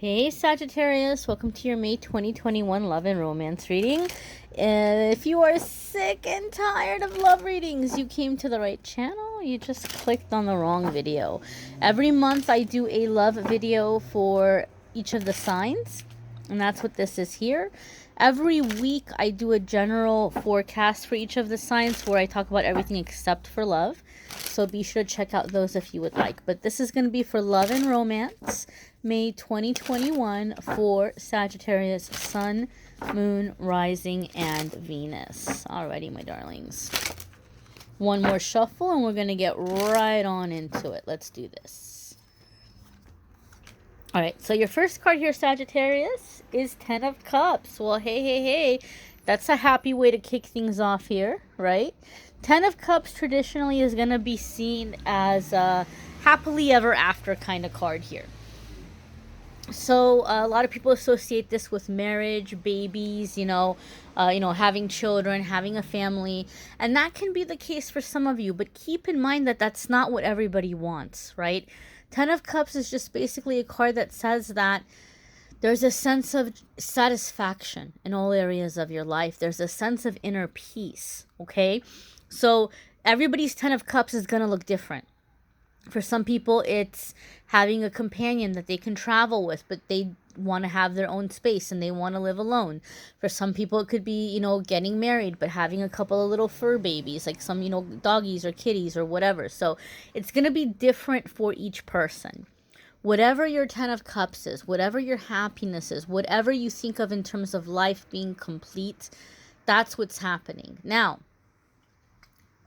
Hey Sagittarius, welcome to your May 2021 love and romance reading. If you are sick and tired of love readings, you came to the right channel. You just clicked on the wrong video. Every month I do a love video for each of the signs, and that's what this is here. Every week I do a general forecast for each of the signs where I talk about everything except for love. So be sure to check out those if you would like. But this is going to be for love and romance, May 2021 for Sagittarius, Sun, Moon, Rising, and Venus. Alrighty, my darlings. One more shuffle and we're going to get right on into it. Let's do this. Alright, so your first card here, Sagittarius, is Ten of Cups. Well, hey. That's a happy way to kick things off here, right? Ten of Cups traditionally is going to be seen as a happily ever after kind of card here. So a lot of people associate this with marriage, babies, having children, having a family, and that can be the case for some of you, but keep in mind that that's not what everybody wants, right? Ten of Cups is just basically a card that says that there's a sense of satisfaction in all areas of your life. There's a sense of inner peace, okay? So everybody's Ten of Cups is going to look different. For some people, it's having a companion that they can travel with, but they want to have their own space and they want to live alone. For some people, it could be, getting married, but having a couple of little fur babies, like some, doggies or kitties or whatever. So it's going to be different for each person. Whatever your Ten of Cups is, whatever your happiness is, whatever you think of in terms of life being complete, that's what's happening. Now,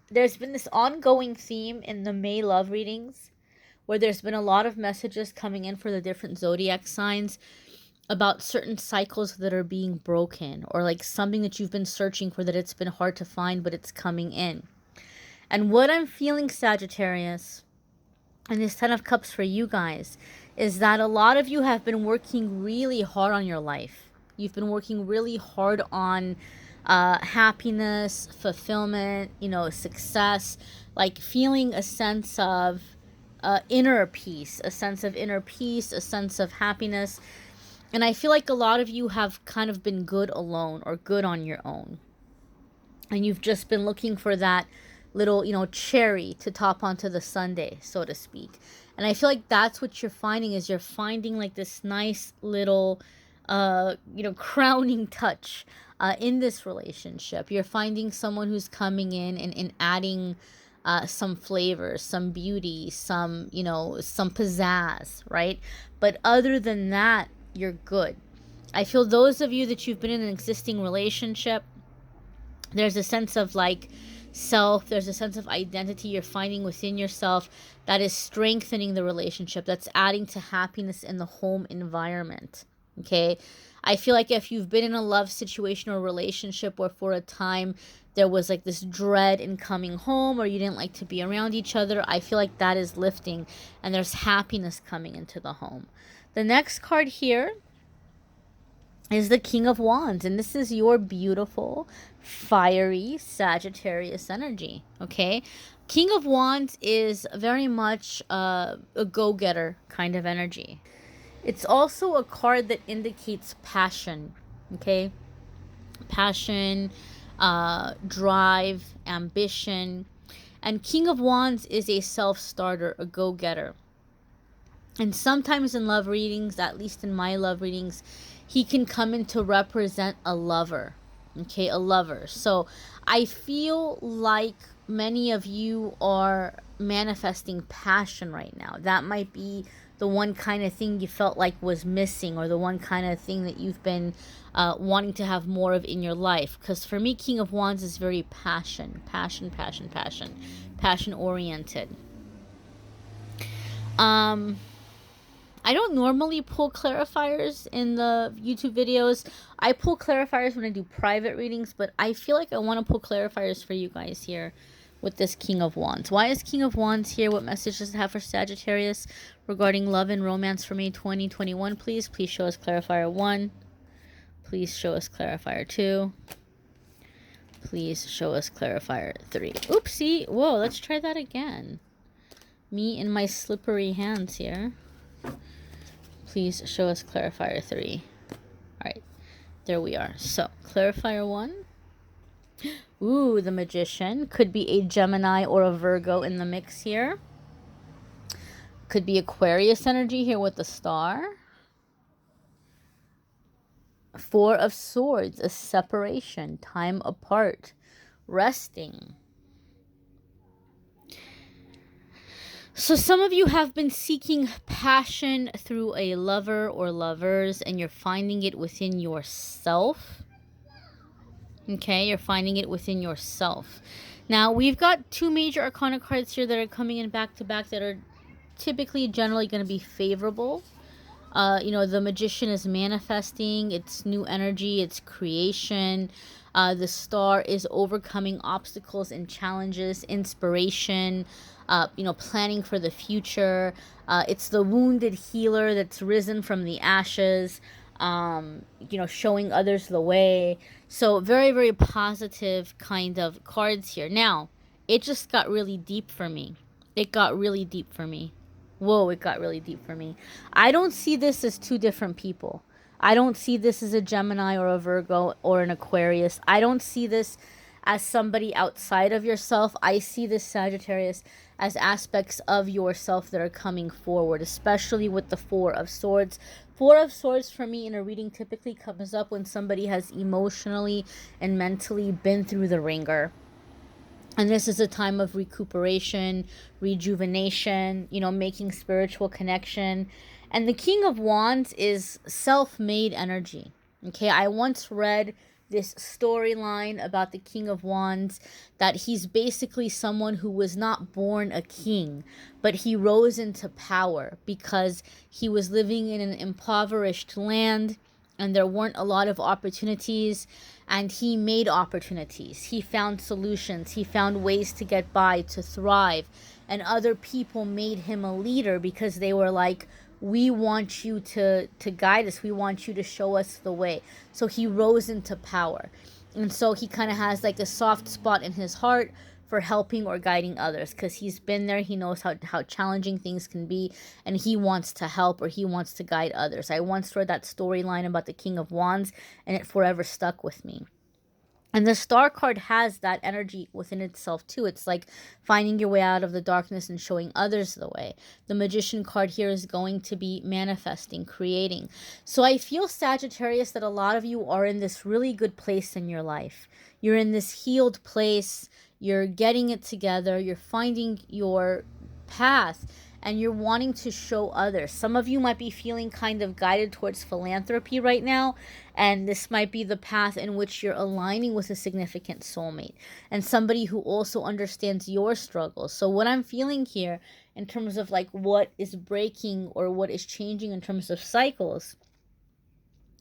there's been this ongoing theme in the May love readings where there's been a lot of messages coming in for the different zodiac signs about certain cycles that are being broken, or like something that you've been searching for that it's been hard to find, but it's coming in. And what I'm feeling, Sagittarius, and this Ten of Cups for you guys, is that a lot of you have been working really hard on your life. You've been working really hard on happiness, fulfillment, success, like feeling a sense of inner peace, a sense of happiness. And I feel like a lot of you have kind of been good alone or good on your own. And you've just been looking for that little, cherry to top onto the sundae, so to speak. And I feel like that's what you're finding, is you're finding like this nice little, crowning touch in this relationship. You're finding someone who's coming in and adding some flavor, some beauty, some pizzazz, right? But other than that, you're good. I feel those of you that you've been in an existing relationship, there's a sense of like self, there's a sense of identity you're finding within yourself that is strengthening the relationship, that's adding to happiness in the home environment, okay? I feel like if you've been in a love situation or relationship where for a time there was like this dread in coming home, or you didn't like to be around each other, I feel like that is lifting and there's happiness coming into the home. The next card here is the King of Wands, and this is your beautiful, fiery Sagittarius energy, okay? King of Wands is very much a go-getter kind of energy. It's also a card that indicates passion, okay? Passion, drive, ambition. And King of Wands is a self-starter, a go-getter. And sometimes in love readings, at least in my love readings, he can come in to represent a lover, okay? A lover. So I feel like many of you are manifesting passion right now. That might be the one kind of thing you felt like was missing, or the one kind of thing that you've been wanting to have more of in your life. Because for me, King of Wands is very passion oriented. I don't normally pull clarifiers in the YouTube videos. I pull clarifiers when I do private readings, but I feel like I want to pull clarifiers for you guys here with this King of Wands. Why is King of Wands here? What message does it have for Sagittarius regarding love and romance for May 2021, please? Please show us clarifier 1. Please show us clarifier 2. Please show us clarifier 3. Oopsie. Whoa, let's try that again. Me and my slippery hands here. Please show us clarifier 3. All right, there we are. So clarifier 1. Ooh, the Magician. Could be a Gemini or a Virgo in the mix here. Could be Aquarius energy here with the Star. 4 of Swords, a separation, time apart, resting. So some of you have been seeking passion through a lover or lovers, and you're finding it within yourself. Okay, you're finding it within yourself. Now, we've got 2 major arcana cards here that are coming in back to back that are typically generally going to be favorable. You know, the Magician is manifesting, it's new energy, it's creation. The Star is overcoming obstacles and challenges, inspiration, you know, planning for the future. It's the wounded healer that's risen from the ashes, you know, showing others the way. So very, very positive kind of cards here. Now, it just got really deep for me. It got really deep for me. Whoa, it got really deep for me. I don't see this as 2 different people. I don't see this as a Gemini or a Virgo or an Aquarius. I don't see this as somebody outside of yourself. I see this, Sagittarius, as aspects of yourself that are coming forward, especially with the 4 of Swords. 4 of Swords for me in a reading typically comes up when somebody has emotionally and mentally been through the ringer. And this is a time of recuperation, rejuvenation, you know, making spiritual connection. And the King of Wands is self-made energy. Okay, I once read this storyline about the King of Wands, that he's basically someone who was not born a king, but he rose into power because he was living in an impoverished land and there weren't a lot of opportunities, and he made opportunities. He found solutions. He found ways to get by, to thrive. And other people made him a leader because they were like, we want you to guide us. We want you to show us the way. So he rose into power. And so he kind of has like a soft spot in his heart for helping or guiding others, because he's been there. He knows how challenging things can be, and he wants to help, or he wants to guide others. I once read that storyline about the King of Wands, and it forever stuck with me. And the Star card has that energy within itself too. It's like finding your way out of the darkness and showing others the way. The Magician card here is going to be manifesting, creating. So I feel, Sagittarius, that a lot of you are in this really good place in your life. You're in this healed place. You're getting it together. You're finding your path, and you're wanting to show others. Some of you might be feeling kind of guided towards philanthropy right now, and this might be the path in which you're aligning with a significant soulmate and somebody who also understands your struggles. So what I'm feeling here in terms of like what is breaking or what is changing in terms of cycles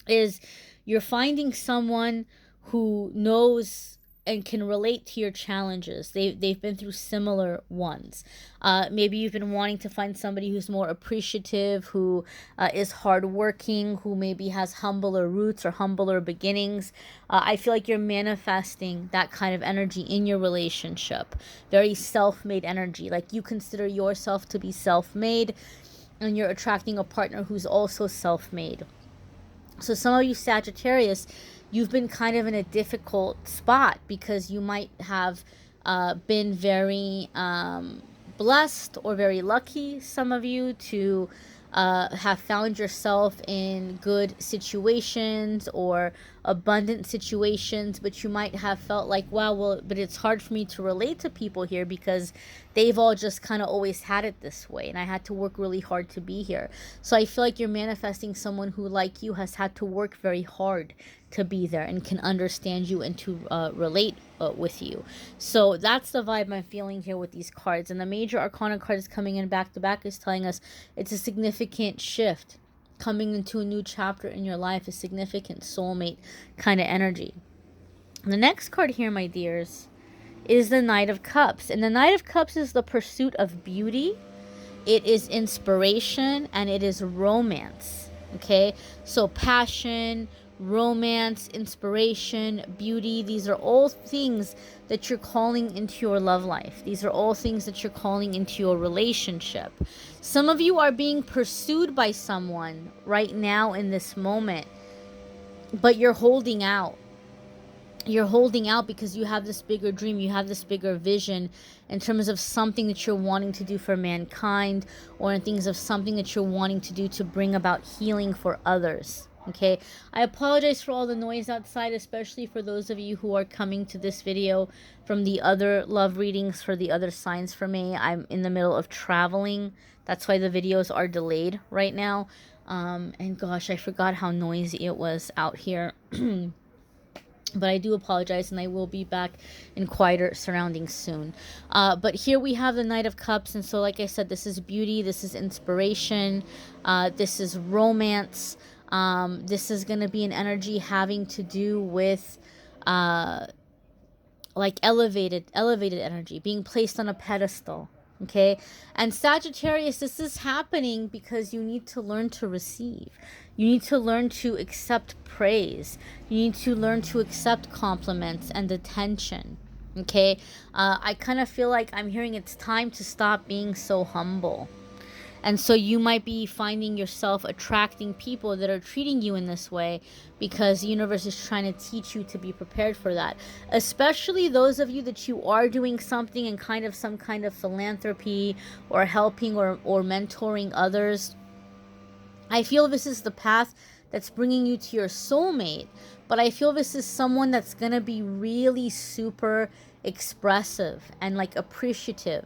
is you're finding someone who knows and can relate to your challenges. They've been through similar ones. Maybe you've been wanting to find somebody who's more appreciative, who is hardworking, who maybe has humbler roots or humbler beginnings. I feel like you're manifesting that kind of energy in your relationship. Very self-made energy. Like you consider yourself to be self-made, and you're attracting a partner who's also self-made. So some of you, Sagittarius, you've been kind of in a difficult spot because you might have been very blessed or very lucky, some of you, to have found yourself in good situations or abundant situations, but you might have felt like, wow, well, but it's hard for me to relate to people here because they've all just kind of always had it this way, and I had to work really hard to be here. So I feel like you're manifesting someone who, like you, has had to work very hard to be there and can understand you and to relate with you. So that's the vibe I'm feeling here with these cards. And the major arcana cards coming in back to back is telling us it's a significant shift coming into a new chapter in your life, a significant soulmate kind of energy. The next card here, my dears, is the Knight of Cups. And the Knight of Cups is the pursuit of beauty. It is inspiration, and it is romance. Okay, so passion, romance, inspiration, beauty. These are all things that you're calling into your love life. These are all things that you're calling into your relationship. Some of you are being pursued by someone right now in this moment, but you're holding out. You're holding out because you have this bigger dream, you have this bigger vision in terms of something that you're wanting to do for mankind, or in things of something that you're wanting to do to bring about healing for others. Okay, I apologize for all the noise outside, especially for those of you who are coming to this video from the other love readings for the other signs for me. I'm in the middle of traveling. That's why the videos are delayed right now. And gosh, I forgot how noisy it was out here. But I do apologize, and I will be back in quieter surroundings soon. But here we have the Knight of Cups, and so like I said, this is beauty, this is inspiration, this is romance. This is going to be an energy having to do with like elevated energy, being placed on a pedestal. Okay, and Sagittarius, this is happening because you need to learn to receive. You need to learn to accept praise. You need to learn to accept compliments and attention. Okay, I kind of feel like I'm hearing it's time to stop being so humble. And so you might be finding yourself attracting people that are treating you in this way because the universe is trying to teach you to be prepared for that. Especially those of you that you are doing something in kind of some kind of philanthropy or helping or mentoring others. I feel this is the path that's bringing you to your soulmate, but I feel this is someone that's going to be really super expressive and like appreciative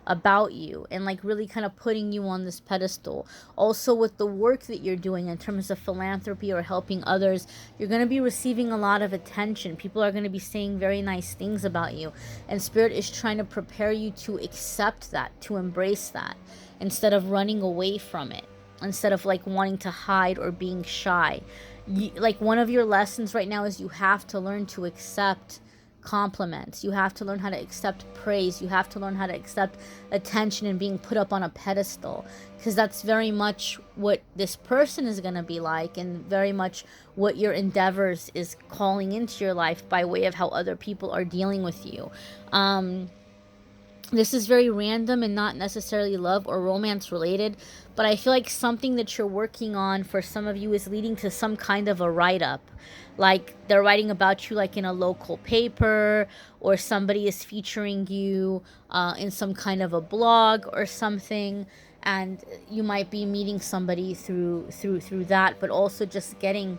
about you, and like really kind of putting you on this pedestal. Also with the work that you're doing in terms of philanthropy or helping others, you're going to be receiving a lot of attention. People are going to be saying very nice things about you, and Spirit is trying to prepare you to accept that, to embrace that, instead of running away from it, instead of like wanting to hide or being shy. Like one of your lessons right now is you have to learn to accept compliments. You have to learn how to accept praise. You have to learn how to accept attention and being put up on a pedestal, because that's very much what this person is going to be like, and very much what your endeavors is calling into your life by way of how other people are dealing with you. This is very random and not necessarily love or romance related, but I feel like something that you're working on for some of you is leading to some kind of a write-up. Like they're writing about you like in a local paper, or somebody is featuring you in some kind of a blog or something, and you might be meeting somebody through that, but also just getting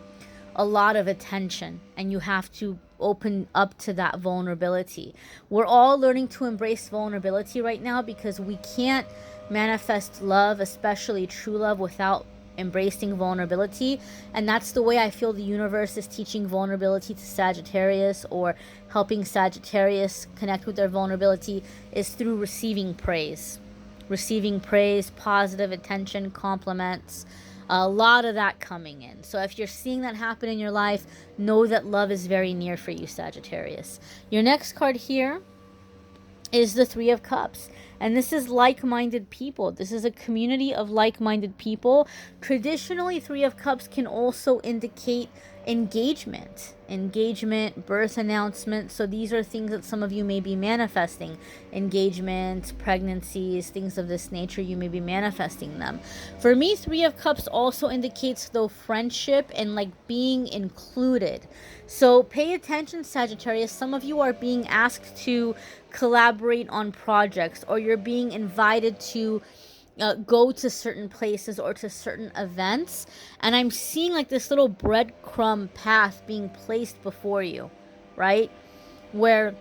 a lot of attention, and you have to open up to that vulnerability. We're all learning to embrace vulnerability right now, because we can't manifest love, especially true love, without embracing vulnerability. And that's the way I feel the universe is teaching vulnerability to Sagittarius, or helping Sagittarius connect with their vulnerability, is through receiving praise, positive attention, compliments, a lot of that coming in. So if you're seeing that happen in your life, know that love is very near for you, Sagittarius. Your next card here is the Three of Cups. And this is like-minded people. This is a community of like-minded people. Traditionally, Three of Cups can also indicate engagement, birth announcement. So these are things that some of you may be manifesting. Engagement, pregnancies, things of this nature, you may be manifesting them. For me, Three of Cups also indicates, though, friendship and like being included. So pay attention, Sagittarius. Some of you are being asked to collaborate on projects, or you're being invited to go to certain places or to certain events, and I'm seeing like this little breadcrumb path being placed before you, right? Where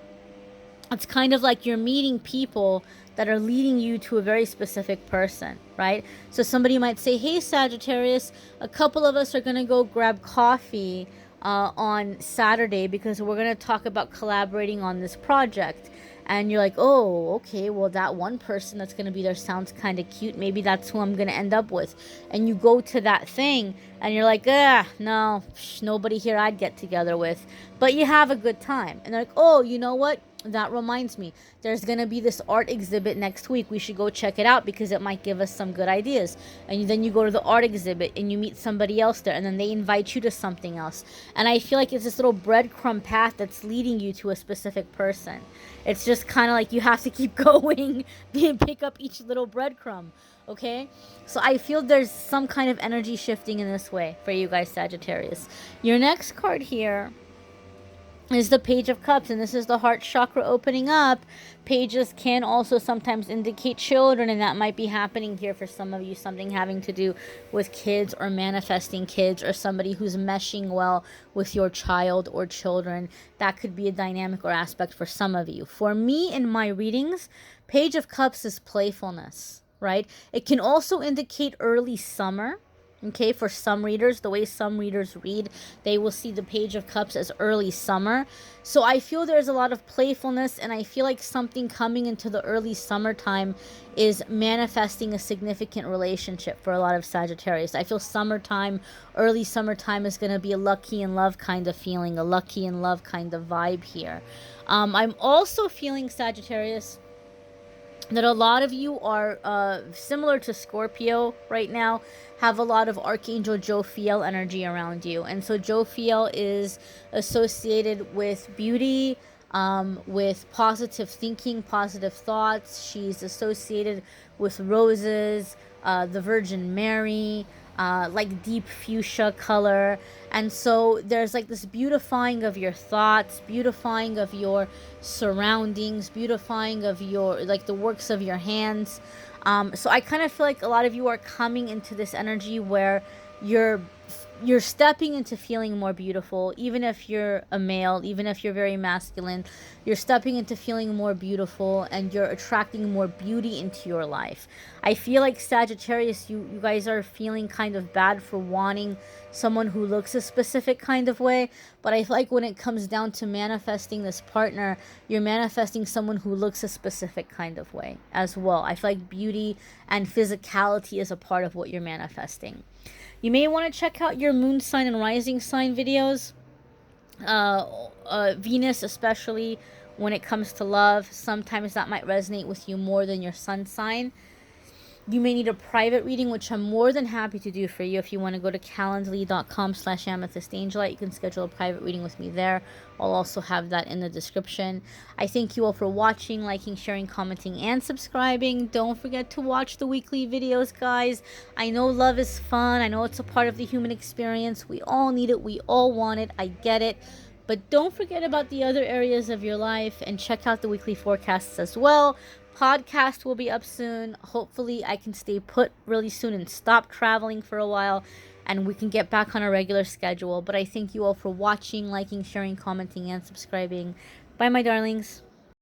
it's kind of like you're meeting people that are leading you to a very specific person, right? So somebody might say, hey, Sagittarius, a couple of us are going to go grab coffee on Saturday because we're going to talk about collaborating on this project. And you're like, oh, okay, well, that one person that's going to be there sounds kind of cute. Maybe that's who I'm going to end up with. And you go to that thing and you're like, no, nobody here I'd get together with. But you have a good time. And they're like, oh, you know what? that reminds me, there's going to be this art exhibit next week. We should go check it out because it might give us some good ideas. And then you go to the art exhibit and you meet somebody else there, and then they invite you to something else. And I feel like it's this little breadcrumb path that's leading you to a specific person. It's just kind of like you have to keep going and pick up each little breadcrumb. Okay? So I feel there's some kind of energy shifting in this way for you guys, Sagittarius. Your next card here is the Page of Cups, and this is the heart chakra opening up. Pages can also sometimes indicate children, and that might be happening here for some of you, something having to do with kids or manifesting kids, or somebody who's meshing well with your child or children. That could be a dynamic or aspect for some of you. For me, in my readings, Page of Cups is playfulness, right? It can also indicate early summer. Okay, for some readers, the way some readers read, they will see the Page of Cups as early summer. So I feel there's a lot of playfulness, and I feel like something coming into the early summertime is manifesting a significant relationship for a lot of Sagittarius. I feel summertime, early summertime is going to be a lucky in love kind of feeling, a lucky in love kind of vibe here. I'm also feeling, Sagittarius, that a lot of you are similar to Scorpio right now, have a lot of Archangel Jophiel energy around you. And so Jophiel is associated with beauty, with positive thinking, positive thoughts. She's associated with roses, the Virgin Mary, like deep fuchsia color. And so there's like this beautifying of your thoughts, beautifying of your surroundings, beautifying of your, like, the works of your hands. So I kind of feel like a lot of you are coming into this energy where you're stepping into feeling more beautiful. Even if you're a male, even if you're very masculine, you're stepping into feeling more beautiful, and you're attracting more beauty into your life. I feel like, Sagittarius, you guys are feeling kind of bad for wanting someone who looks a specific kind of way, but I feel like when it comes down to manifesting this partner, you're manifesting someone who looks a specific kind of way as well. I feel like beauty and physicality is a part of what you're manifesting. You may want to check out your moon sign and rising sign videos. Venus, especially when it comes to love, sometimes that might resonate with you more than your sun sign. You may need a private reading, which I'm more than happy to do for you. If you want to go to calendly.com/amethystangel, you can schedule a private reading with me there. I'll also have that in the description. I thank you all for watching, liking, sharing, commenting, and subscribing. Don't forget to watch the weekly videos, guys. I know love is fun. I know it's a part of the human experience. We all need it. We all want it. I get it. But don't forget about the other areas of your life, and check out the weekly forecasts as well. Podcast will be up soon. Hopefully I can stay put really soon and stop traveling for a while, and we can get back on a regular schedule. But I thank you all for watching, liking, sharing, commenting, and subscribing. Bye, my darlings.